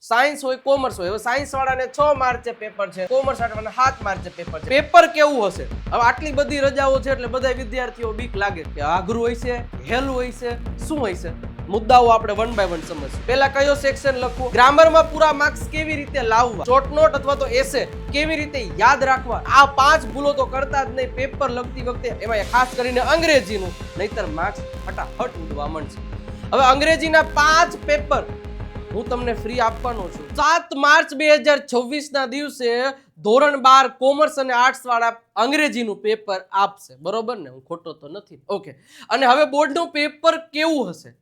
Science હોય commerce હોય, હવે સાયન્સ વાળાને 6 માર્ચે પેપર છે, કોમર્સ વાળાને 7 માર્ચે પેપર છે. પેપર કેવું હશે? હવે આટલી બધી રજાઓ છે એટલે બધા વિદ્યાર્થીઓ બીક લાગે કે આઘરું હોય છે, હેલું હોય છે, શું હોય છે? મુદ્દાઓ આપણે વન બાય વન સમજશું. પહેલા કયો સેક્શન લખવું, ગ્રામરમાં પૂરા માર્ક્સ કેવી રીતે લાવવા, શોર્ટ નોટ અથવા તો એસે કેવી રીતે યાદ રાખવા, આ 5 ભૂલો તો કરતા જ નહીં પેપર લખતી વખતે, એમાં ખાસ કરીને અંગ્રેજીનું, નહીતર માર્ક્સ ફટાફટ ઉડવા માંડશે. હવે અંગ્રેજીના 5 પેપર હું તમને ફ્રી આપવાનો છું. 7 માર્ચ 2026 ના દિવસે ધોરણ 12 કોમર્સ અને આર્ટ્સ વાળા અંગ્રેજીનું પેપર આપશે, બરોબર ને? હું ખોટો તો નથી. ઓકે. અને હવે બોર્ડનું પેપર કેવું હશે,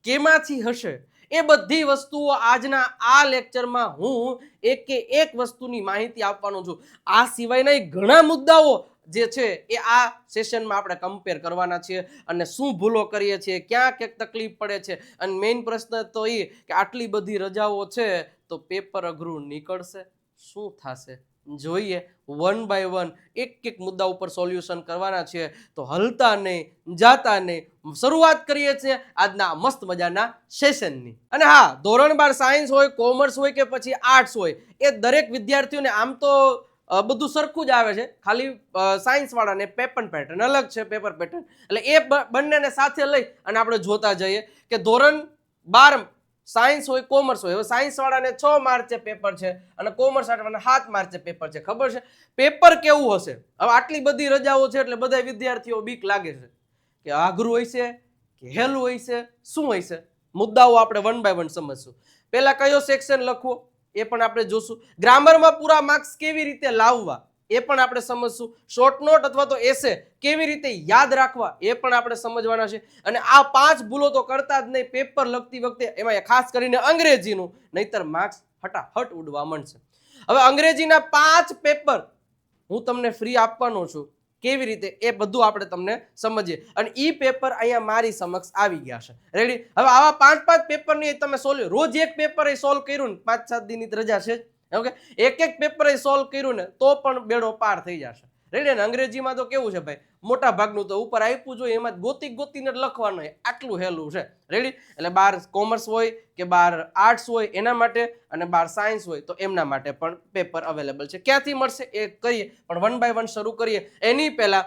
કેમાંથી હશે, એ બધી વસ્તુઓ આજના આ લેક્ચરમાં હું એક વસ્તુની માહિતી આપવાનો છું. આ સિવાયના ઘણા મુદ્દાઓ જે છે એ આ સેશનમાં આપણે કમ્પેર કરવાના છીએ અને શું ભૂલો કરીએ છીએ, ક્યાં ક્યાંક તકલીફ પડે છે. અને મેઇન પ્રશ્ન તો એ કે આટલી બધી રજાઓ છે તો પેપર અઘરું નીકળશે, શું થશે? જોઈએ વન બાય વન એક મુદ્દા ઉપર સોલ્યુશન કરવાના છે. તો હલતા નહીં, જાતા નહીં, શરૂઆત કરીએ છીએ આજના મસ્ત મજાના સેશનની. અને હા, ધોરણ 12 સાયન્સ હોય, કોમર્સ હોય કે પછી આર્ટ્સ હોય, એ દરેક વિદ્યાર્થીઓને આમ તો બધું સરખું જ આવે છે, ખાલી સાયન્સ વાળાને પેપર પેટર્ન અલગ છે, પેપર પેટર્ન. એટલે એ બંનેને સાથે લઈ અને આપણે જોતા જઈએ કે ધોરણ 12 સાયન્સ હોય કોમર્સ હોય, હવે સાયન્સ વાળાને 6 માર્ચે પેપર છે અને કોમર્સ વાળાને 7 માર્ચે પેપર છે. ખબર છે પેપર કેવું હશે? હવે આટલી બધી રજાઓ છે એટલે બધા વિદ્યાર્થીઓ બીક લાગે છે કે આઘરું હોય છે કે હેલું હોય છે, શું હોય છે? મુદ્દાઓ આપણે વન બાય વન સમજશું. પહેલા કયો સેક્શન લખવો એ પણ આપણે જોશું. ગ્રામરમાં પૂરા માર્ક્સ કેવી રીતે લાવવા એ પણ આપણે સમજશું. શોર્ટ નોટ અથવા તો એસે કેવી રીતે યાદ રાખવા એ પણ આપણે સમજવાના છે. અને આ 5 ભૂલો તો કરતા જ નહીં પેપર લખતી વખતે, એમાં ખાસ કરીને અંગ્રેજીનું, નહીતર માર્ક્સ ફટાફટ ઉડવા માંડશે. હવે અંગ્રેજીના 5 પેપર હું તમને ફ્રી આપવાનો છું. કેવી રીતે એ બધું આપણે તમને સમજીએ. અને ઈ પેપર અહીંયા મારી સમક્ષ આવી ગયા છે. રેડી? હવે આવા 5 પેપરની તમે સોલ્વ, રોજ એક પેપર એ સોલ્વ કર્યું ને, 5-7 દિનની રજા છે, ઓકે, એક પેપર એ સોલ્વ કર્યું ને તો પણ બેડો પાર થઈ જશે. રેડી? ને અંગ્રેજીમાં તો કેવું છે ભાઈ, મોટા ભાગનું તો ઉપર આપ્યું જોઈએ એમાં ગોતીને લખવાનું હોય, આટલું હેલું છે. રેડી? એટલે 12 કોમર્સ હોય કે 12 આર્ટ્સ હોય એના માટે, અને 12 સાયન્સ હોય તો એમના માટે પણ પેપર અવેલેબલ છે. ક્યાંથી મળશે એ કહીએ, પણ વન બાય વન શરૂ કરીએ. એની પહેલા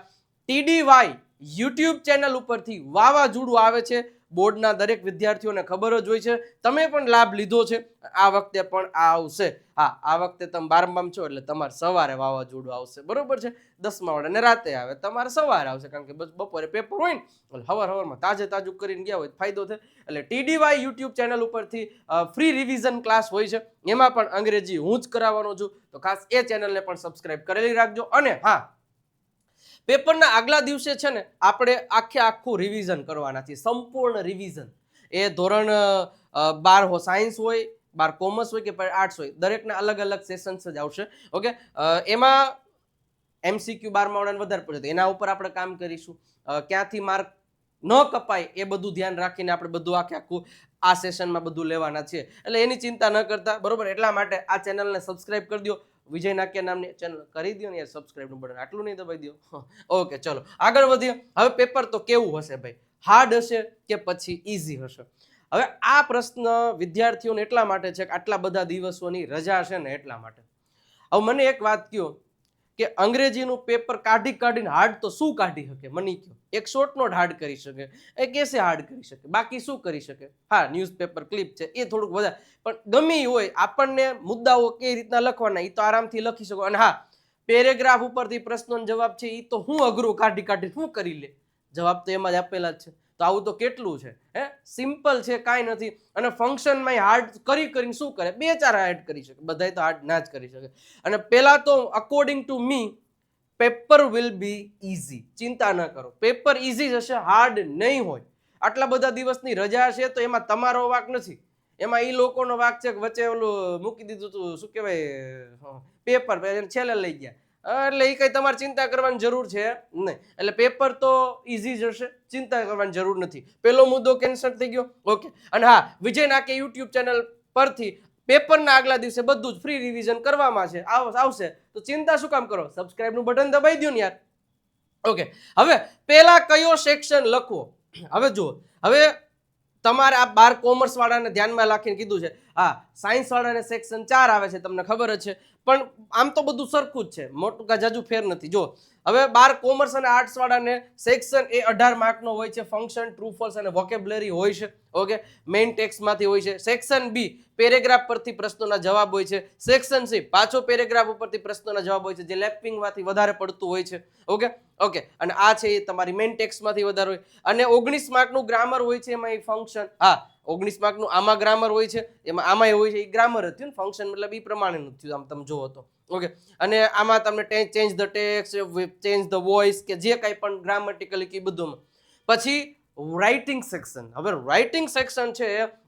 TDY યુટ્યુબ ચેનલ ઉપરથી વાવાઝોડું આવે છે, બોર્ડના દરેક વિદ્યાર્થીઓને ખબર જ હોય છે, તમે પણ લાભ લીધો છે, આ વખતે પણ આ આવશે. હા, આ વખતે તમે 12માં છો એટલે તમારે સવારે વાવાઝોડું આવશે, બરોબર છે? 10મા વાળાને રાતે આવે, તમારે સવારે આવશે, કારણ કે બપોરે પેપર હોય ને, એટલે સવારમાં તાજું કરીને ગયા હોય ફાયદો થાય. એટલે TDY યુટ્યુબ ચેનલ ઉપરથી ફ્રી રિવિઝન ક્લાસ હોય છે, એમાં પણ અંગ્રેજી હું જ કરાવવાનો છું, તો ખાસ એ ચેનલને પણ સબસ્ક્રાઇબ કરેલી રાખજો. અને હા, પેપરના આગલા દિવસે છે ને આપણે આખું રિવિઝન કરવાના છે, સંપૂર્ણ રિવિઝન. એ ધોરણ 12 સાયન્સ હોય, 12 કોમર્સ હોય કે આર્ટ્સ હોય, દરેકના અલગ અલગ સેશન્સ જ આવશે. ઓકે, એમાં MCQ 12મા વાળાને વધારે પડે તો એના ઉપર આપણે કામ કરીશું. ક્યાંથી માર્ક ન કપાય એ બધું ધ્યાન રાખીને આપણે બધું આખું આ સેશનમાં બધું લેવાના છે. એટલે એની ચિંતા ન કરતા, બરોબર? એટલા માટે આ ચેનલને સબસ્ક્રાઇબ કરી દો. વિજય નાકિયા નામની ચેનલ કરી દો ને યાર, સબસ્ક્રાઇબનું બટન આટલું નહીં દબાઈ દો. ઓકે, ચલો આગળ વધીએ. હવે પેપર તો કેવું હશે ભાઈ, હાર્ડ હશે કે પછી ઈઝી હશે? હવે આ પ્રશ્ન વિદ્યાર્થીઓને એટલા માટે છે કે આટલા બધા દિવસોની રજા છે ને એટલા માટે. હવે મને એક વાત કહો કે અંગ્રેજીનું પેપર કાઢીને હાર્ડ તો શું કાઢી શકે? મને કહો. એક શોર્ટ નોટ હાર્ડ કરી શકે, એક એસે હાર્ડ કરી શકે, બાકી શું કરી શકે? હા, ન્યૂઝપેપર ક્લિપ છે એ થોડુંક વધારે, પણ ગમે હોય આપણને મુદ્દાઓ કઈ રીતના લખવાના એ તો આરામથી લખી શકો. અને હા, પેરેગ્રાફ ઉપરથી પ્રશ્નોનો જવાબ છે એ તો હું અઘરું કાઢી શું કરી લે, જવાબ તો એમાં જ આપેલા જ છે. તો આવું તો કેટલું છે, હે? સિમ્પલ છે, કાંઈ નથી. અને ફંક્શનમાં હાર્ડ કરીને શું કરે? 2-4 હાર્ડ કરી શકે, બધાય તો હાર્ડ ના જ કરી શકે. અને પહેલા તો according to me paper will be easy. ચિંતા ન કરો, પેપર ઇઝી જશે, હાર્ડ નહીં હોય. આટલા બધા દિવસની રજા છે તો એમાં તમારો વાંક નથી, એમાં એ લોકોનો વાંક છે કે વચ્ચે ઓલું મૂકી દીધું હતું, શું કહેવાય, પેપર છેલ્લે લઈ ગયા, એટલે એ કઈ તમારે ચિંતા કરવાની જરૂર છે નહીં. એટલે પેપર તો ઇઝી જશે, ચિંતા કરવાની જરૂર નથી. પેલો મુદ્દો કેન્સલ થઈ ગયો. ઓકે. અને હા, વિજય નાકે યુટ્યુબ ચેનલ પરથી પેપરના આગલા દિવસે બધું જ ફ્રી રિવિઝન કરવામાં છે, આવશે, તો ચિંતા શું કામ કરો? સબસ્ક્રાઇબનું બટન દબાઈ દો ને યાર. ઓકે, હવે પેલા કયો સેક્શન લખવો? હવે જુઓ, હવે તમારે આ 12 કોમર્સ વાળાને ધ્યાનમાં રાખીને કીધું છે, હા, સાયન્સ વાળાને સેક્શન 4 આવે છે, તમને ખબર જ છે. પણ આમ તો બધું સરખું જ છે, મોટું કા જાજુ ફેર નથી. જો હવે 12 કોમર્સ અને આર્ટ્સ વાળાને સેક્શન એ 18 માર્કનો હોય છે. ફંક્શન, ટ્રુ ફોલ્સ અને વોકેબ્યુલરી હોય છે. ઓકે, મેઇન ટેક્સ્ટમાંથી હોય છે. સેક્શન બી પેરેગ્રાફ પરથી પ્રશ્નોના જવાબ હોય છે. સેક્શન સી પાછો પેરેગ્રાફ ઉપરથી પ્રશ્નોના જવાબ હોય છે, જે લેપિંગમાંથી વધારે પડતું હોય છે. ઓકે, અને આ છે એ તમારી મેઇન ટેક્સ્ટમાંથી વધારે હોય. અને 19 માર્કનું ગ્રામર હોય છે, એમાં એ ફંક્શન, હા 19 માર્કનું આમાં ગ્રામર હોય છે, એમાં આમાંય હોય છે. એ ગ્રામર જ થયું ને, ફંક્શન મતલબ એ પ્રમાણેનું થયું, આમ તમે જુઓ તો. ઓકે, અને આમાં તમને change the text, change the voice કે જે કાંઈ પણ ગ્રામેટિકલી કે બધું. પછી રાઇટિંગ સેક્શન. હવે રાઇટિંગ સેક્શન છે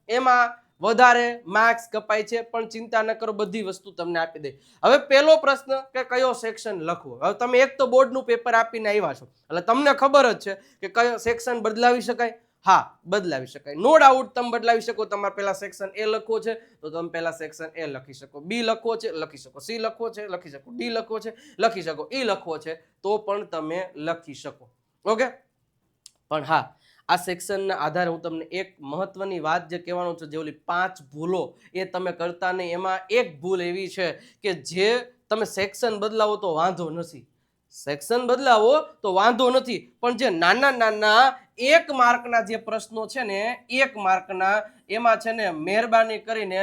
એમાં વધારે માર્ક્સ કપાય છે, પણ ચિંતા ન કરો, બધી વસ્તુ તમને આપી દે. હવે પહેલો પ્રશ્ન કે કયો સેક્શન લખવો. હવે તમે એક તો બોર્ડનું પેપર આપીને આવ્યા છો, એટલે તમને ખબર જ છે કે કયો સેક્શન બદલાવી શકાય. હા, બદલાવી શકાય, નો ડાઉટ તમે બદલાવી શકો. તમારે પહેલા સેક્શન એ લખવો છે તો તમે પહેલા સેક્શન એ લખી શકો. બી લખવો છે લખી શકો. સી લખવો છે લખી શકો. ડી લખવો છે લખી શકો. ઈ લખવો છે તો પણ તમે લખી શકો. ઓકે, પણ હા, આ સેક્શનના આધારે હું તમને એક મહત્વની વાત જે કહેવાનું છે, જે ઓલી 5 ભૂલો એ તમે કરતા નહીં. એમાં એક ભૂલ એવી છે કે જે તમે સેક્શન બદલાવો તો વાંધો નથી, સેક્શન બદલાવો તો વાંધો નથી, પણ જે નાના નાના 1 માર્કના જે પ્રશ્નો છે ને, 1 માર્કના, એમાં છે ને મહેરબાની કરીને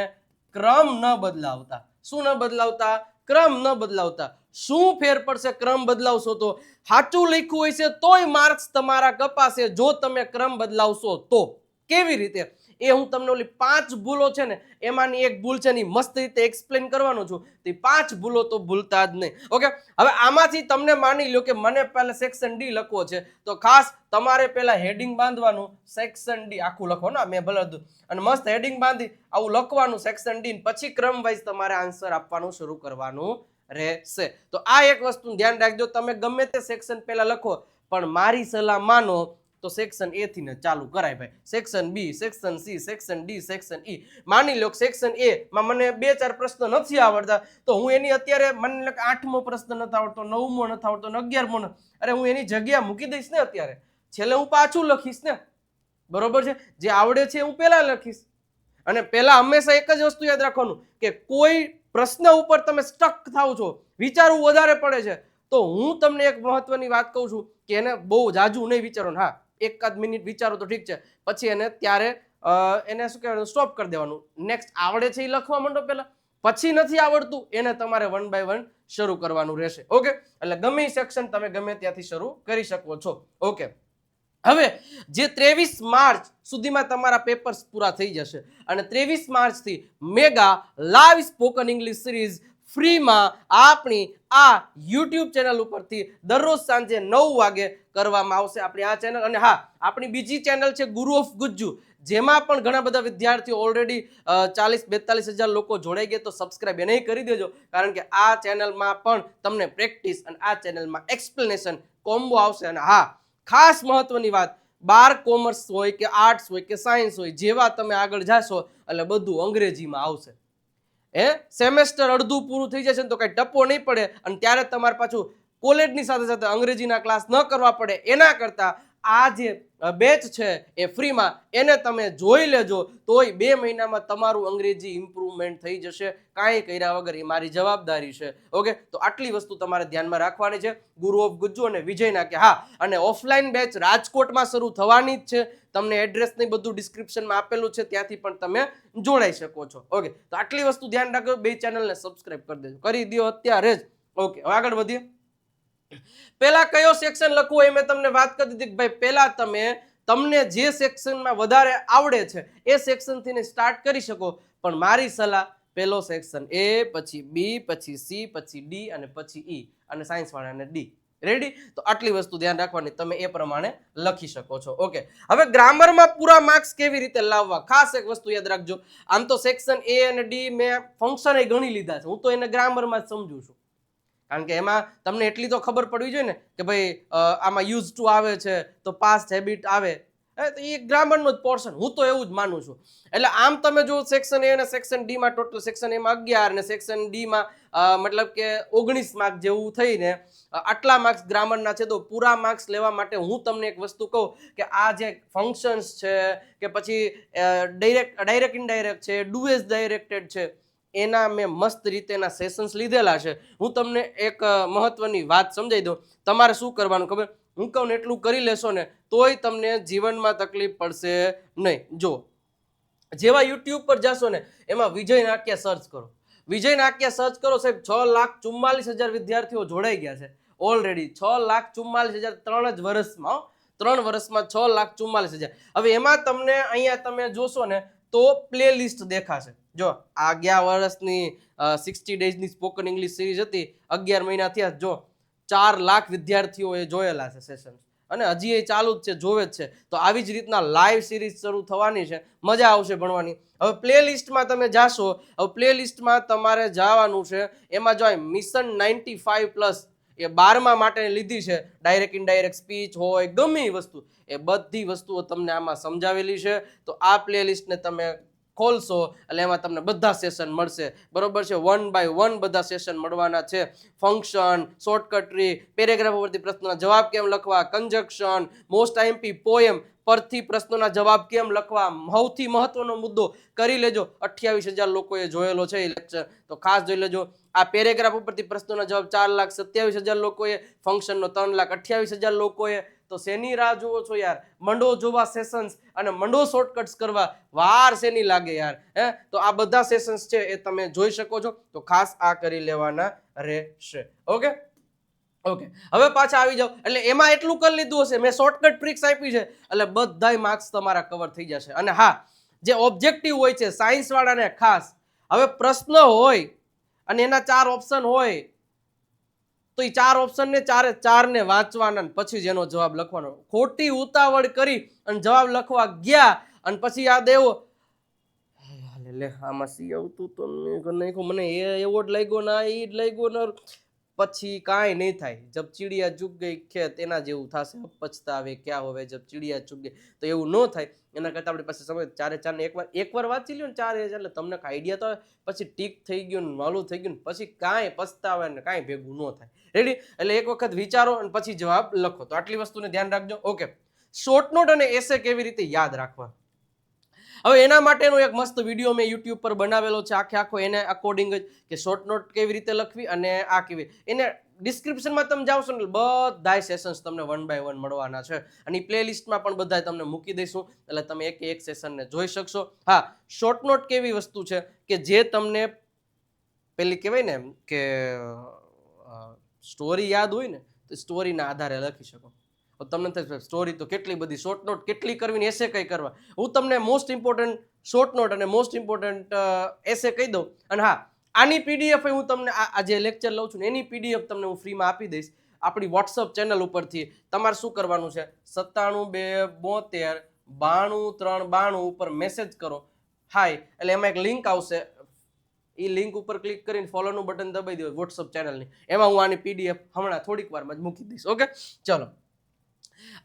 ક્રમ ન બદલાવતા. શું ન બદલાવતા? ક્રમ ન બદલાવતા. શું ફેર પડશે ક્રમ બદલાવશો તો? સાચું લખ્યું હોય છે તોય માર્ક્સ તમારા કપાશે જો તમે ક્રમ બદલાવશો તો. કેવી રીતે એ હું તમને ઓલી 5 ભૂલો છે ને એમાંની એક ભૂલ છે ને મસ્ત રીતે એક્સપ્લેન કરવાનો છું. તે 5 ભૂલો તો ભૂલતા જ નહીં. ઓકે, હવે આમાંથી તમને માની લો કે મને પહેલા સેક્શન ડી લખવો છે, તો ખાસ તમારે પહેલા હેડિંગ બાંધવાનું, સેક્શન ડી આખું લખો ને, મેં ભલે અને મસ્ત હેડિંગ બાંધી આવું લખવાનું સેક્શન ડી, પછી ક્રમ વાઇઝ તમારે આન્સર આપવાનું શરૂ કરવાનું રહેશે. તો આ એક વસ્તુ ધ્યાન રાખજો. તમે ગમે તે સેક્શન પહેલા લખો, પણ મારી સલાહ માનો તો સેક્શન એ થી ને ચાલુ કરાય ભાઈ. Section B, section C, section D, section E. માની લો સેક્શન એ માં મને 2-4 પ્રશ્ન નથી આવડતા, તો હું એની અત્યારે મને લો 8મો પ્રશ્ન નથી આવડતો, 9મો નથી આવડતો, 11મો, અરે હું એની જગ્યા મૂકી દઈશ ને અત્યારે, છેલ્લે હું પાછું લખીશ ને. બરોબર છે, જે આવડે છે હું પહેલા લખીશ. અને પહેલા હંમેશા એક જ વસ્તુ યાદ રાખવાનું કે કોઈ પ્રશ્ન ઉપર તમે સ્ટક થાવ છો, વિચારવું વધારે પડે છે, તો હું તમને એક મહત્વની વાત કહું છું કે એને બહુ જાજુ નહીં વિચારો. હા, 1 મિનિટ વિચારો તો ઠીક છે, પછી એને ત્યારે એને શું કહેવાનું, સ્ટોપ કરી દેવાનું. નેક્સ્ટ આવડે છે એ લખવા માંડો પહેલા, પછી નથી આવડતું એને તમારે 1 બાય 1 શરૂ કરવાનું રહેશે. ઓકે, એટલે ગમે સેક્શન તમે ગમે ત્યાંથી શરૂ કરી શકો છો. ઓકે, હવે જે 23 માર્ચ સુધીમાં તમારા પેપર્સ પૂરા થઈ જશે અને 23 માર્ચથી mega live spoken English series ફ્રીમાં આપણી આ યુટ્યુબ ચેનલ ઉપરથી દરરોજ સાંજે 9 વાગે કરવામાં આવશે, આપણી આ ચેનલ. અને હા, આપણી બીજી ચેનલ છે ગુરુ ઓફ ગુજ્જુ, જેમાં પણ ઘણા બધા વિદ્યાર્થીઓ ઓલરેડી 40-42 હજાર લોકો જોડાઈ ગયા, તો સબસ્ક્રાઇબ એને કરી દેજો, કારણ કે આ ચેનલમાં પણ તમને પ્રેક્ટિસ અને આ ચેનલમાં એક્સપ્લેનેશન કોમ્બો આવશે. અને હા, ખાસ મહત્વની વાત, 12 કોમર્સ હોય કે આર્ટ્સ હોય કે સાયન્સ હોય, જેવા તમે આગળ જાશો એટલે બધું અંગ્રેજીમાં આવશે. સેમેસ્ટર અડધું પૂરું થઈ જશે ને તો કઈ ટપ્પો નહીં પડે, અને ત્યારે તમારે પાછું કોલેજની સાથે સાથે અંગ્રેજીના ક્લાસ ન કરવા પડે. એના કરતા આ જે બેચ છે એ ફ્રીમાં, એને તમે જોઈ લેજો, તોય 2 મહિનામાં તમારું અંગ્રેજી ઇમ્પ્રુવમેન્ટ થઈ જશે, કાંઈ કર્યા વગર. એ મારી જવાબદારી છે. ઓકે, તો આટલી વસ્તુ તમારે ધ્યાનમાં રાખવાની છે ગુરુ ઓફ ગુજ્જુ અને વિજયના. કે હા, અને ઓફલાઈન બેચ રાજકોટમાં શરૂ થવાની જ છે. તમને એડ્રેસ ને બધું ડિસ્ક્રિપ્શનમાં આપેલું છે, ત્યાંથી પણ તમે જોડાઈ શકો છો. ઓકે, તો આટલી વસ્તુ ધ્યાન રાખજો. 2 ચેનલને સબસ્ક્રાઇબ કરી દેજો, કરી દો અત્યારે જ. ઓકે, હવે આગળ વધીએ. પહેલા કયો સેક્શન લખવું એ મેં તમને વાત કરી દીધી કે ભાઈ પહેલા તમને જે સેક્શનમાં વધારે આવડે છે એ સેક્શનથી સ્ટાર્ટ કરી શકો, પણ મારી સલાહ પહેલો સેક્શન એ, પછી બી, પછી સી, પછી ડી અને પછી ઈ, અને સાયન્સ વાળાને ડી. રેડી? તો આટલી વસ્તુ ધ્યાન રાખવાની, તમે એ પ્રમાણે લખી શકો છો. ઓકે, હવે ગ્રામરમાં પૂરા માર્ક્સ કેવી રીતે લાવવા, ખાસ એક વસ્તુ યાદ રાખજો. આમ તો સેક્શન એ અને ડી મેં ફંક્શન એ ગણી લીધા છે, હું તો એને ગ્રામરમાં જ સમજુ છું, કારણ કે એમાં તમને એટલી તો ખબર પડવી જોઈએ ને કે ભાઈ આમાં યુઝ ટુ આવે છે તો પાસ્ટ હેબિટ આવે. તો એ ગ્રામરનો જ પોર્શન, હું તો એવું જ માનું છું. એટલે આમ તમે જો સેક્શન એ અને સેક્શન ડી માં ટોટલ સેક્શન એ માં 11 અને સેક્શન ડી માં મતલબ કે 19 માર્ક જેવું થઈને આટલા માર્ક્સ ગ્રામરના છે. તો પૂરા માર્ક્સ લેવા માટે હું તમને એક વસ્તુ કહું કે આ જે ફંક્શન્સ છે કે પછી ડાયરેક્ટ ઇનડાયરેક્ટ છે, ડુ એઝ ડાયરેક્ટેડ છે, એના મેં મસ્ત રીતેના સેશન્સ લીધેલા છે. હું તમને એક મહત્વની વાત સમજાવી દઉં. તમારે શું કરવાનું ખબર, હું કહું ને એટલું કરી લેશો ને તોય તમને જીવનમાં તકલીફ પડશે નહીં. જો જેવા યુટ્યુબ પર જશો ને એમાં વિજય નાટ્યા સર્ચ કરો, વિજય નાટ્યા સર્ચ કરો સાહેબ, 6,44,000 વિદ્યાર્થીઓ જોડાઈ ગયા છે ઓલરેડી. 6,44,000 3 વર્ષમાં 6,44,000. હવે એમાં તમને અહીંયા તમે જોશો ને તો પ્લે લિસ્ટ દેખાશે. જો આ ગયા વર્ષની 60 ડેઝની સ્પોકન ઇંગ્લિશ સિરીઝ હતી, 11 મહિના થયા. જો 4 લાખ વિદ્યાર્થીઓએ જોયેલા છે સેશન, અને હજી એ ચાલુ જ છે, જોવે જ છે. તો આવી જ રીતના લાઈવ સિરીઝ શરૂ થવાની છે, મજા આવશે ભણવાની. હવે પ્લે લિસ્ટમાં તમે જાશો, હવે પ્લે લિસ્ટમાં તમારે જવાનું છે. એમાં જો મિશન 95+, એ 12મા માટે લીધી છે. ડાયરેક્ટ ઇનડાયરેક્ટ સ્પીચ હોય, ગમે એ વસ્તુ, એ બધી વસ્તુઓ તમને આમાં સમજાવેલી છે. તો આ પ્લે લિસ્ટને તમે ખોલશો એટલે એમાં તમને બધા સેશન મળશે, બરોબર છે. 1 by 1 બધા સેશન મળવાના છે. ફંક્શન, શોર્ટકટ ટ્રી, પેરેગ્રાફ ઉપરથી પ્રશ્નોના જવાબ કેમ લખવા, કંજક્શન, મોસ્ટ આઈએમપી, પોએમ પરથી પ્રશ્નોના જવાબ કેમ લખવા, સૌથી મહત્વનો મુદ્દો કરી લેજો. 28,000 લોકોએ જોયેલો છે એ લેક્ચર, તો ખાસ જોઈ લેજો. આ પેરેગ્રાફ ઉપરથી પ્રશ્નોના જવાબ 4,27,000 લોકોએ, ફંક્શનનો 3,28,000 લોકોએ. તો શેની રાહ જુઓ છો યાર? મંડો જોવા સેશન્સ અને મંડો શોર્ટકટ્સ કરવા, વાર શેની લાગે યાર? તો આ બધા સેશન્સ છે એ તમે જોઈ શકો છો. તો ખાસ આ કરી લેવાના રહેશે. ઓકે, હવે પાછા આવી જાઓ. એટલે એમાં એટલું કરી લીધું હશે, મેં શોર્ટકટ ટ્રિક્સ આપી છે એટલે બધાય માર્ક્સ તમારા કવર થઈ જશે. અને હા, જે ઓબ્જેક્ટિવ હોય છે સાયન્સ વાળાને ખાસ, હવે પ્રશ્ન હોય અને એના 4 ઓપ્શન હોય તો એ 4 ઓપ્શન ને ચારે વાંચવાના, પછી જ એનો જવાબ લખવાનો. ખોટી ઉતાવળ કરી અને જવાબ લખવા ગયા અને પછી યાદ આવ્યો લે આમાં સી આવતું તો મને એવો જ લાગ્યો ના, એ જ લાગ્યો ને, પછી કાંઈ નહીં થાય. જબ ચીડિયા ચૂક ગઈ ખેત એના જેવું થશે. પછતાવે ક્યાં હોવે જબ ચીડિયા ચૂક ગઈ. તો એવું ન થાય એના કરતાં આપણી પાસે સમય 4 એકવાર વાંચી લ્યો ને 4 એટલે તમને આઈડિયા તો પછી ટીક થઈ ગયું ને માલું થઈ ગયું ને પછી કાંઈ પછતાવે ને કાંઈ ભેગું ન થાય. રેડી? એટલે એક વખત વિચારો અને પછી જવાબ લખો. તો આટલી વસ્તુને ધ્યાન રાખજો. ઓકે, શોર્ટ નોટ અને એસે કેવી રીતે યાદ રાખવા, હવે એના માટેનો એક મસ્ત વિડીયો મેં યુટ્યુબ પર બનાવેલો છે, આખો એને અકોર્ડિંગ જ કે શોર્ટ નોટ કેવી રીતે લખવી અને આ કેવી. એને ડિસ્ક્રિપ્શનમાં તમે જાવશો ને બધાય સેશન્સ તમને 1 by 1 મળવાના છે. અને એ પ્લે લિસ્ટમાં પણ બધાય તમને મૂકી દઈશું એટલે તમે એક સેશનને જોઈ શકશો. હા, શોર્ટ નોટ કેવી વસ્તુ છે કે જે તમને પેલી કહેવાય ને કે સ્ટોરી યાદ હોય ને તો સ્ટોરીના આધારે લખી શકો. તમને થાય સ્ટોરી તો કેટલી બધી, શોર્ટ નોટ કેટલી કરવી ને એસે કઈ કરવા. હું તમને મોસ્ટ ઇમ્પોર્ટન્ટ શોર્ટ નોટ અને મોસ્ટ ઇમ્પોર્ટન્ટ એસે કહી દઉં. અને હા, આની પીડીએફ હું તમને આ જે લેક્ચર લઉં છું ને એની પીડીએફ તમને હું ફ્રીમાં આપી દઈશ આપણી વોટ્સઅપ ચેનલ ઉપરથી. તમારે શું કરવાનું છે, 97 272 92 392 ઉપર મેસેજ કરો હાય, એટલે એમાં એક લિંક આવશે. એ લિંક ઉપર ક્લિક કરીને ફોલોનું બટન દબાઈ દો વોટ્સઅપ ચેનલની. એમાં હું આની પીડીએફ હમણાં થોડીક વારમાં જ મૂકી દઈશ. ઓકે, ચલો.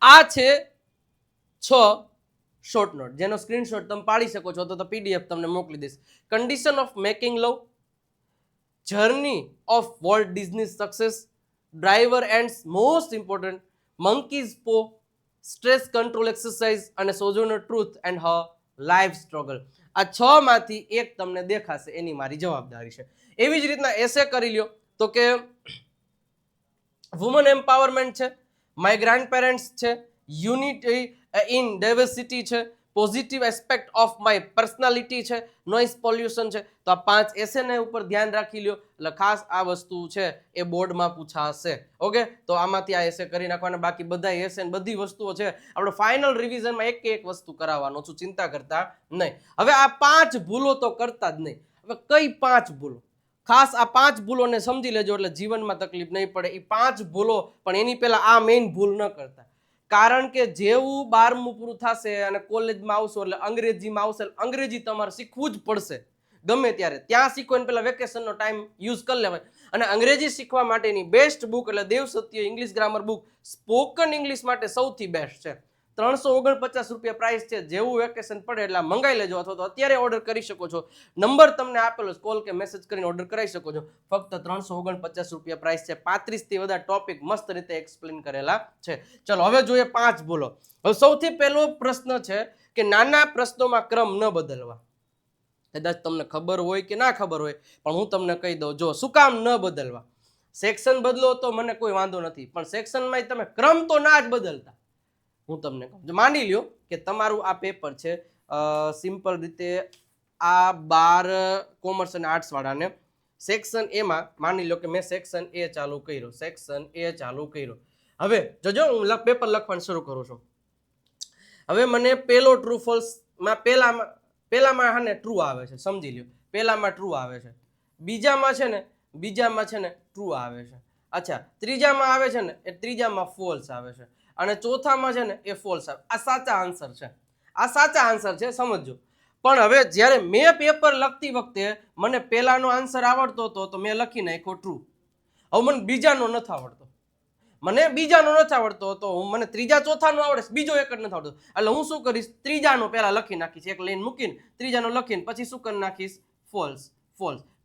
આ છે 6 શોર્ટ નોટ જેનો સ્ક્રીનશોટ તમે પાડી શકો છો, તો પીડીએફ તમને મોકલી દઈશ. Condition of making love, journey of Walt Disney success, driver and most important monkey's paw, stress control exercise અને સોજોનો truth and her life struggle. આ 6 માંથી એક તમને દેખાશે, એની મારી જવાબદારી છે. એવી જ રીતના એસે કરી લ્યો તો કે વુમન એમ્પાવરમેન્ટ છે, માય ગ્રાન્ડ પેરેન્ટ્સ છે, યુનિટી ઇન ડાયવર્સિટી છે, positive aspect of my personality છે, નોઇઝ પોલ્યુશન છે. તો આ 5 એસેને ઉપર ધ્યાન રાખી લ્યો એટલે ખાસ આ વસ્તુ છે એ બોર્ડમાં પૂછાશે. ઓકે, તો આમાંથી આ એસે કરી નાખવાના. બાકી બધા એસે બધી વસ્તુઓ છે આપણે ફાઇનલ રિવિઝનમાં એક વસ્તુ કરાવવાનો છું, ચિંતા કરતા નહીં. હવે આ 5 ભૂલો તો કરતા જ નહીં. હવે કઈ 5 ભૂલો? ખાસ આ 5 ભૂલોને સમજી લેજો એટલે જીવનમાં તકલીફ નહીં પડે. એ 5 ભૂલો, પણ એની પહેલા આ મેઇન ભૂલ ન કરતા. કારણ કે જેવું 12મું પૂરું થશે અને કોલેજમાં આવશો એટલે અંગ્રેજીમાં આવશે, અંગ્રેજી તમારે શીખવું જ પડશે ગમે ત્યારે. ત્યાં શીખો એને પહેલા વેકેશનનો ટાઈમ યુઝ કરી લેવાય. અને અંગ્રેજી શીખવા માટેની બેસ્ટ બુક એટલે Dev Satya English grammar book spoken English માટે સૌથી બેસ્ટ છે. ₹349 પ્રાઇસ છે. જેવું વેકેશન પડે એટલે મંગાઈ લેજો, અથવા તો અત્યારે ઓર્ડર કરી શકો છો. નંબર તમને આપેલો છે, કોલ કે મેસેજ કરીને ઓર્ડર કરાવી શકો છો. ફક્ત ₹349 પ્રાઇસ છે. 35 થી વધારે ટોપિક મસ્ત રીતે એક્સપ્લેન કરેલા છે. ચલો હવે જોઈએ 5 બોલો. હવે સૌથી પહેલો પ્રશ્ન છે કે નાના પ્રશ્નોમાં ક્રમ ન બદલવા. કદાચ તમને ખબર હોય કે ના ખબર હોય, પણ હું તમને કહી દઉં. જો શું કામ ન બદલવા? સેક્શન બદલો તો મને કોઈ વાંધો નથી, પણ સેક્શનમાં તમે ક્રમ તો ના જ બદલતા. હું તમને કહું, માની લ્યો કે તમારું આ પેપર છે, સિમ્પલ રીતે આ 12 કોમર્સ અને આર્ટ્સ વાળાને સેક્શન એમાં માની લો કે મેં સેક્શન એ ચાલુ કર્યો, હવે જોજો હું પેપર લખવાનું શરૂ કરું છું. હવે મને પેલો ટ્રુ ફોલ્સ માં પહેલામાં હા ને ટ્રુ આવે છે, સમજી લ્યો પહેલામાં ટ્રુ આવે છે, બીજામાં છે ને ટ્રુ આવે છે. અચ્છા, ત્રીજામાં આવે છે ને એ ત્રીજામાં ફોલ્સ આવે છે, અને ચોથામાં છે ને એ ફોલ્સ આવે. આ સાચા આન્સર છે, સમજજો. પણ હવે જ્યારે મેં પેપર લખતી વખતે મને પહેલાનો આન્સર આવડતો હતો તો મેં લખી નાખ્યો ટ્રુ. હવે મને બીજાનો નથી આવડતો તો મને ત્રીજા ચોથાનો આવડે છે, બીજો એક જ નથી આવડતો. એટલે હું શું કરીશ, ત્રીજાનો પહેલા લખી નાખીશ, એક લાઈન મૂકીને ત્રીજાનો લખીને પછી શું કરી નાખીશ, ફોલ્સ.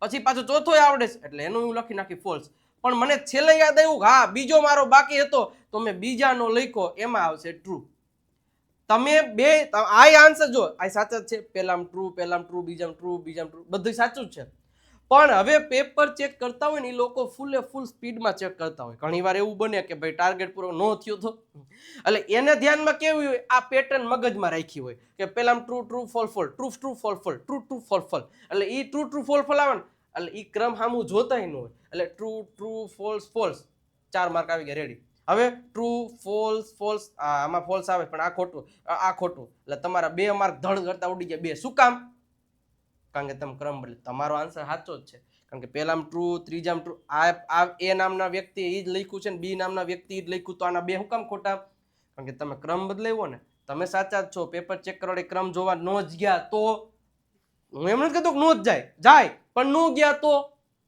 પછી પાછો ચોથો આવડે છે એટલે એનું હું લખી નાખી ફોલ્સ. પણ મને છેલ્લે યાદ આવ્યું, હા બીજો મારો બાકી હતો તો મેં બીજાનો લખ્યો, એમાં આવશે ટ્રુ. તમે બે આ આન્સર જો આ સાચા જ છે, પહેલામાં ટ્રુ, બીજામાં ટ્રુ, બધું સાચું જ છે. પણ હવે પેપર ચેક કરતા હોય ને એ લોકો ફૂલ સ્પીડમાં ચેક કરતા હોય. ઘણી વાર એવું બને કે ભાઈ ટાર્ગેટ પૂરો ન થયો તો, એટલે એને ધ્યાનમાં કેવું હોય, આ પેટર્ન મગજમાં રાખી હોય કે પહેલામાં ટ્રુ ફોલ, એટલે એ ટ્રુ ફોલ આવે ને એટલે એ ક્રમ સામું જોતાય ન હોય, એટલે ટ્રુ ફોલ્સ 4 માર્ક આવી ગયા, રેડી. હવે ટ્રુ ફોલ્સ આમાં ફોલ્સ આવે પણ આ ખોટું, એટલે તમારા 2 માર્ક ધડ કરતા ઉડી ગયા 2. શું કામ? કારણ કે તમે ક્રમ બદલે. તમારો આન્સર સાચો જ છે, કારણ કે પહેલામાં ટ્રુ, ત્રીજામાં ટ્રુ. આ એ નામના વ્યક્તિ એ જ લખ્યું છે ને બી નામના વ્યક્તિ એ જ લખ્યું, તો આના 2 શું કામ ખોટા? કારણ કે તમે ક્રમ બદલાવ્યો ને. તમે સાચા જ છો. પેપર ચેક કરવા ક્રમ જોવા ન જ ગયા તો, હું એમ નથી કહેતો કે નો જ જાય પણ ન ગયા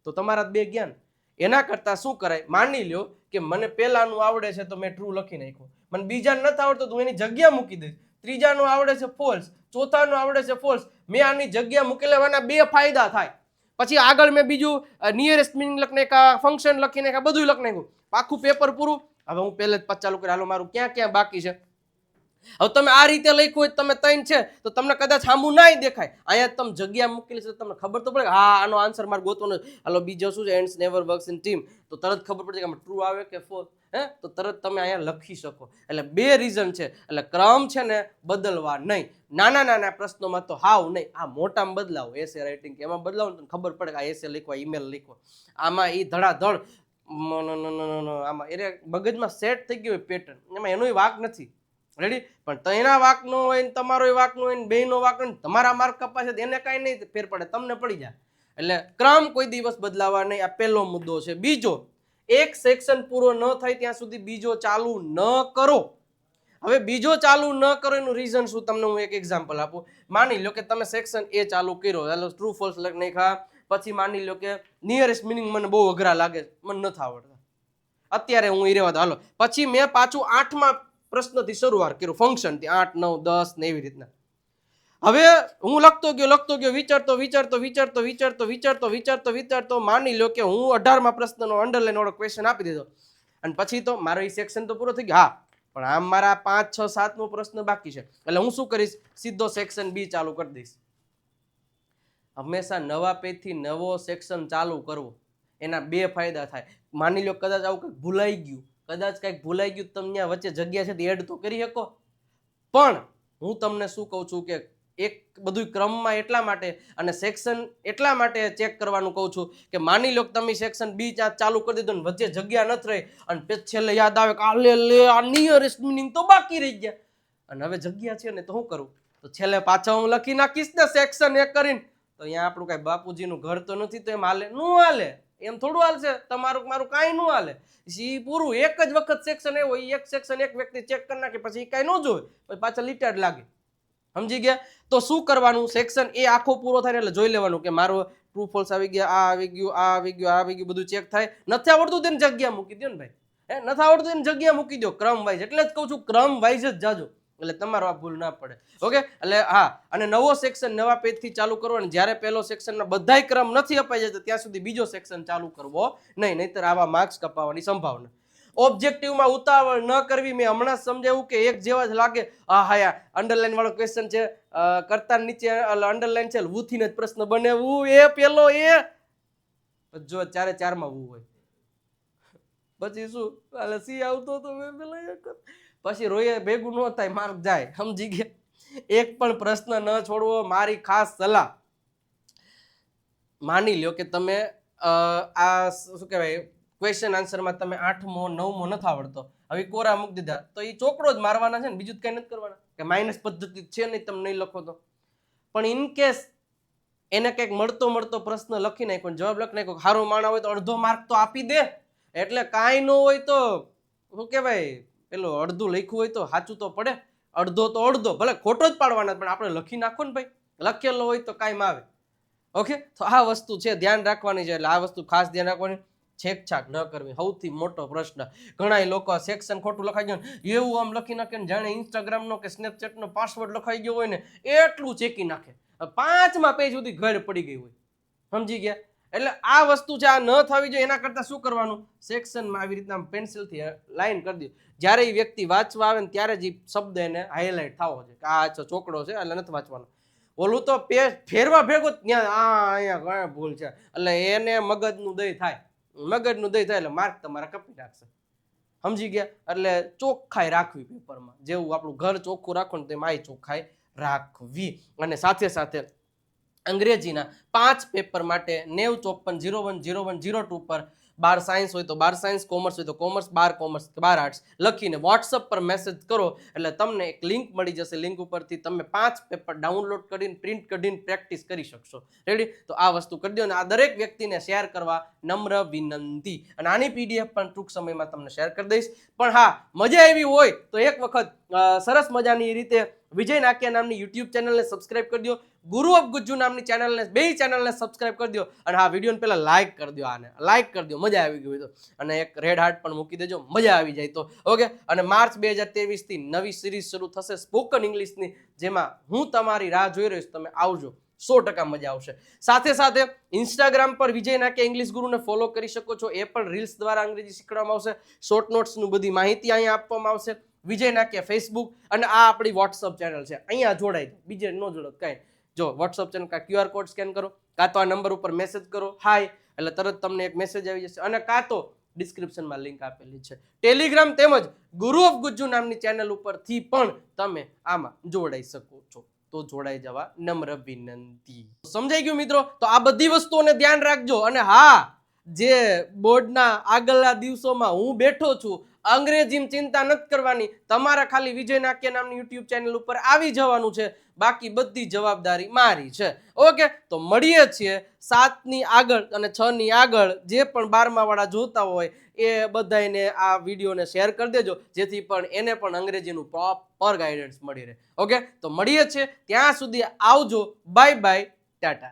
તો તમારા 2 ગયા ને. એના કરતા શું કરાય, માની લ્યો કે મને પહેલાનું આવડે છે તો મેં ટ્રુ લખી નાખ્યું, મને બીજાને નથી આવડતું તો એની જગ્યા મૂકી દઈશ. ત્રીજાનું આવડે છે ફોલ્સ, ચોથાનું આવડે છે ફોલ્સ, મેં આની જગ્યા મૂકી લેવાના 2 ફાયદા થાય. પછી આગળ મેં બીજું નિયરેસ્ટ મીનિંગ લખી નાખ્યા, ફંક્શન લખી નાખ્યા, બધું લખી નાખ્યું, આખું પેપર પૂરું. હવે હું પહેલે જ ચાલુ કરી, હાલો મારું ક્યાં બાકી છે. હવે તમે આ રીતે લખ્યું હોય, તમે 3 છે તો તમને કદાચ સામું ના દેખાય, અહીંયા તમે જગ્યા મૂકેલી છે, તમને ખબર તો પડે હા આનો આન્સર મારે ગોતવાનો. હાલો બીજો શું છે, ends never works in team, તો તરત ખબર પડે કે આમાં ટ્રુ આવે કે ફોલ્સ, તો તરત તમે અહીંયા લખી શકો. એટલે 2 રીઝન છે, એટલે ક્રમ છે ને બદલવા નહીં. નાના પ્રશ્નોમાં તો હાવ નહીં, આ મોટામાં બદલાવો, એસે રાઇટિંગ એમાં બદલાવો ને ખબર પડે કે આ એસે લખવા, ઈમેલ લખવા, આમાં એ ધડાધડ આમાં એ મગજમાં સેટ થઈ ગયું હોય પેટર્ન, એમાં એનોય વાક નથી, રેડી. પણ તેના વાકનો હોય ને તમારો વાકનો હોય ને બેનો વાક હોય ને તમારા માર્ક કપાશે એને કાંઈ નહીં ફેર પડે, તમને પડી જાય. એટલે ક્રમ કોઈ દિવસ બદલાવા નહીં, આ પહેલો મુદ્દો છે. બીજો, એક સેક્શન પૂરો ન થાય ત્યાં સુધી બીજો ચાલુ ન કરો. હવે બીજો ચાલુ ન કરો એનું રીઝન શું, તમને હું એક એક્ઝામ્પલ આપું. માની લો કે તમે સેક્શન એ ચાલુ કર્યો, હાલો ટ્રુ ફોલ્સ લખ નાખ્યા, પછી માની લો કે નિયરેસ્ટ મિનિંગ મને બહુ અઘરા લાગે, મને નથી આવડતા, અત્યારે હું એ રહેવા દો, હાલો. પછી મેં પાછું 8મા પ્રશ્નથી શરૂઆત કર્યું, ફંક્શનથી 8, 9, 10 ને એવી રીતના. હવે હું લખતો ગયો, વિચારતો માની લો કે હું 18મા પ્રશ્નનો અંડરલાઈન વાળો ક્વેશ્ચન આપી દીધો, અને પછી તો મારો એ સેક્શન તો પૂરો થઈ ગયો. હા, પણ આમ મારા 5, 6, 7મો પ્રશ્ન બાકી છે, એટલે હું શું કરીશ, સીધો સેક્શન બી ચાલુ કરી દઈશ. હંમેશા નવા પેજથી નવો સેક્શન ચાલુ કરવો, એના 2 ફાયદા થાય. માની લો કદાચ આવું કંઈક ભૂલાઈ ગયું, તમે ત્યાં વચ્ચે જગ્યા છે એડ તો કરી શકો. પણ હું તમને શું કહું છું કે એક બધું ક્રમમાં એટલા માટે અને સેક્શન એટલા માટે ચેક કરવાનું કહું છું કે માની લો કે તમે સેક્શન બી ચાલુ કરી દીધું ને વચ્ચે જગ્યા નથી રહી, અને પછી છેલ્લે યાદ આવે કે આ નિયરેસ્ટ મિનિંગ તો બાકી રહી ગયા, અને હવે જગ્યા છે ને તો શું કરું, તો છેલ્લે પાછા હું લખી નાખીશ ને સેક્શન 1 કરીને. તો અહીંયા આપણું કઈ બાપુજીનું ઘર તો નથી, તો એમ હાલે? નું હાલે, એમ થોડું હાલશે. તમારું મારું કાંઈ ન હાલે. પૂરું એક જ વખત સેક્શન એવો, એક સેક્શન એક વ્યક્તિ ચેક કરી નાખે, પછી કાંઈ ન જોવે, પછી પાછા લીટા જ લાગે. સમજી ગયા? તો શું કરવાનું, સેક્શન એ આખો પૂરો થાય એટલે જોઈ લેવાનું કે મારો ટ્રુ ફોલ્સ આવી ગયા, આ આવી ગયું, બધું ચેક થાય. નથી આવડતું તેને જગ્યા મૂકી દો ને ભાઈ, નથી આવડતું એને જગ્યા મૂકી દો ક્રમ વાઇઝ. એટલે જ કહું છું ક્રમ વાઇઝ જ જાજો. એટલે તમારો આ ભૂલ ના પડે. ઓકે, એટલે હા, અને નવો સેક્શન નવા પેજથી ચાલુ કરવો, અને જ્યારે પહેલો સેક્શનના બધાય ક્રમ નથી અપાઈ જતો ત્યાં સુધી બીજો સેક્શન ચાલુ કરવો નહીં, નહીતર આવા માર્ક્સ કપાવવાની સંભાવના. ઓબ્જેક્ટિવમાં ઉતાવળ ન કરવી, મેં હમણાં જ સમજાવ્યું કે એક જેવા જ લાગે. હા, અંડરલાઈન વાળો ક્વેશ્ચન છે, કરતા નીચે અંડરલાઈન છે, વૂથીને જ પ્રશ્ન બને, વુ એ પેલો એ, જો ચારે ચારમાં વુ હોય પછી શું હાલે, સી આવતો તો મેં પેલા પછી રોયે ભેગું ન થાય, માર્ક જાય. સમજી ગયા? એક પણ પ્રશ્ન ન છોડવો, મારી ખાસ સલાહ. માની લ્યો કે તમે આ શું કહેવાય ક્વેશ્ચન આન્સરમાં તમે 8મો 9મો નથી આવડતો, હવે કોરા મૂકી દીધા, તો એ ચોકડો જ મારવાના છે ને, બીજું કઈ નથી કરવાના, કે માઇનસ પદ્ધતિ છે નહીં, તમે નહીં લખો તો. પણ ઇન કેસ એને કંઈક મળતો પ્રશ્ન લખી નાખ્યો, જવાબ લખી નાખ્યો, સારો માણા હોય તો અડધો માર્ક તો આપી દે. એટલે કાંઈ ન હોય તો શું કહેવાય, પેલું અડધું લખ્યું હોય તો સાચું તો પડે, અડધો તો અડધો, ભલે ખોટો જ પાડવાના, પણ આપણે લખી નાખો ને ભાઈ, લખેલો હોય તો કાંઈ આવે. ઓકે, તો આ વસ્તુ છે, ધ્યાન રાખવાની છે. એટલે આ વસ્તુ ખાસ ધ્યાન રાખવાની, છેકછાક ન કરવી, સૌથી મોટો પ્રશ્ન. ઘણા લોકો સેક્શન ખોટું લખાઈ ગયું એવું આમ લખી નાખે ને, જાણે ઇન્સ્ટાગ્રામનો કે સ્નેપચેટનો પાસવર્ડ લખાઈ ગયો હોય ને એટલું ચેકી નાખે, 5મા પેજ સુધી ઘર પડી ગઈ હોય. સમજી ગયા? એટલે આ વસ્તુ છે, આ ન થવી જોઈએ. એના કરતાં શું કરવાનું, સેક્શનમાં આવી રીતના પેન્સિલથી લાઈન કરી દો. જ્યારે એ વ્યક્તિ વાંચવા આવે ને ત્યારે જ એ શબ્દ એને હાઇલાઇટ થવો છે કે આ ચોકડો છે, એટલે નથી વાંચવાનો. ઓલું તો પેજ ફેરવા ભેગો ત્યાં અહીંયા ઘણા ભૂલ છે, એટલે એને મગજનું દહીં થાય, એટલે માર્ક તમારા કપી નાખશે. સમજી ગયા? એટલે ચોખ્ખાઈ રાખવી પેપરમાં, જેવું આપણું ઘર ચોખ્ખું રાખો ને તેમ આ ચોખ્ખાઈ રાખવી. અને સાથે સાથે અંગ્રેજીના 5 પેપર માટે 9054010102 પર 12 સાયન્સ હોય તો 12 સાયન્સ, કોમર્સ હોય તો કોમર્સ, 12 કોમર્સ, 12 આર્ટ્સ લખીને વોટ્સઅપ પર મેસેજ કરો, એટલે તમને એક લિંક મળી જશે. લિંક ઉપરથી તમે 5 પેપર ડાઉનલોડ કરીને પ્રિન્ટ કાઢીને પ્રેક્ટિસ કરી શકશો. રેડી? તો આ વસ્તુ કરી દો, અને આ દરેક વ્યક્તિને શેર કરવા નમ્ર વિનંતી. અને આની પીડીએફ પણ ટૂંક સમયમાં તમને શેર કરી દઈશ. પણ હા, મજા આવી હોય તો એક વખત સરસ મજાની રીતે વિજય નાકિયા નામની યુટ્યુબ ચેનલને સબસ્ક્રાઇબ કરી દો, ગુરુ ઓફ ગુજ્જુ નામની ચેનલને, બે ચેનલને સબસ્ક્રાઇબ કરી દો. અને હા, વિડીયોને પહેલા લાઇક કરી દો, આને લાઇક કરી દો, મજા આવી ગઈ હોય તો. અને એક રેડ હાર્ટ પણ મૂકી દેજો, મજા આવી જાય તો. ઓકે, અને માર્ચ 2023 થી નવી સિરીઝ શરૂ થશે સ્પોકન ઇંગ્લિશની, જેમાં હું તમારી રાહ જોઈ રહીશ. તમે આવજો, 100% મજા આવશે. સાથે સાથે ઇન્સ્ટાગ્રામ પર વિજય નાકિયા ઇંગ્લિશ ગુરુને ફોલો કરી શકો છો, એ પણ રીલ્સ દ્વારા અંગ્રેજી શીખવામાં આવશે. શોર્ટ નોટ્સનું બધી માહિતી અહીંયા આપવામાં આવશે. વિજય નાકિયા ફેસબુક, અને આ આપણી વોટ્સઅપ ચેનલ છે, અહીંયા જોડાય, બીજે ન જોડો કાંઈ. જો વોટ્સઅપ ચેનલ કાં QR કોડ સ્કેન કરો, કાં તો આ નંબર ઉપર મેસેજ કરો હાય, એટલે તરત તમને એક મેસેજ આવી જશે. અને કાં તો ડિસ્ક્રિપ્શનમાં લિંક આપેલી છે. ટેલિગ્રામ તેમજ ગુરુ ઓફ ગુજ્જુ નામની ચેનલ ઉપરથી પણ તમે આમાં જોડાઈ શકો છો. તો જોડાઈ જવા નમ્ર વિનંતી. સમજાઈ ગયું મિત્રો? તો આ બધી વસ્તુઓને ધ્યાન રાખજો. અને હા, જે બોર્ડના આગળના દિવસોમાં હું બેઠો છું, અંગ્રેજીમાં ચિંતા નથી કરવાની, તમારા ખાલી વિજય નાકિયા નામની યુટ્યુબ ચેનલ ઉપર આવી જવાનું છે, બાકી બધી જવાબદારી મારી છે. ઓકે, તો મળીએ છીએ 7ની આગળ અને 6ની આગળ. જે પણ 12મા વાળા જોતા હોય એ બધાને આ વિડીયોને શેર કરી દેજો, જેથી પણ એને પણ અંગ્રેજીનું પ્રોપર ગાઈડન્સ મળી રહે. ઓકે, તો મળીએ છીએ, ત્યાં સુધી આવજો, બાય બાય, ટાટા.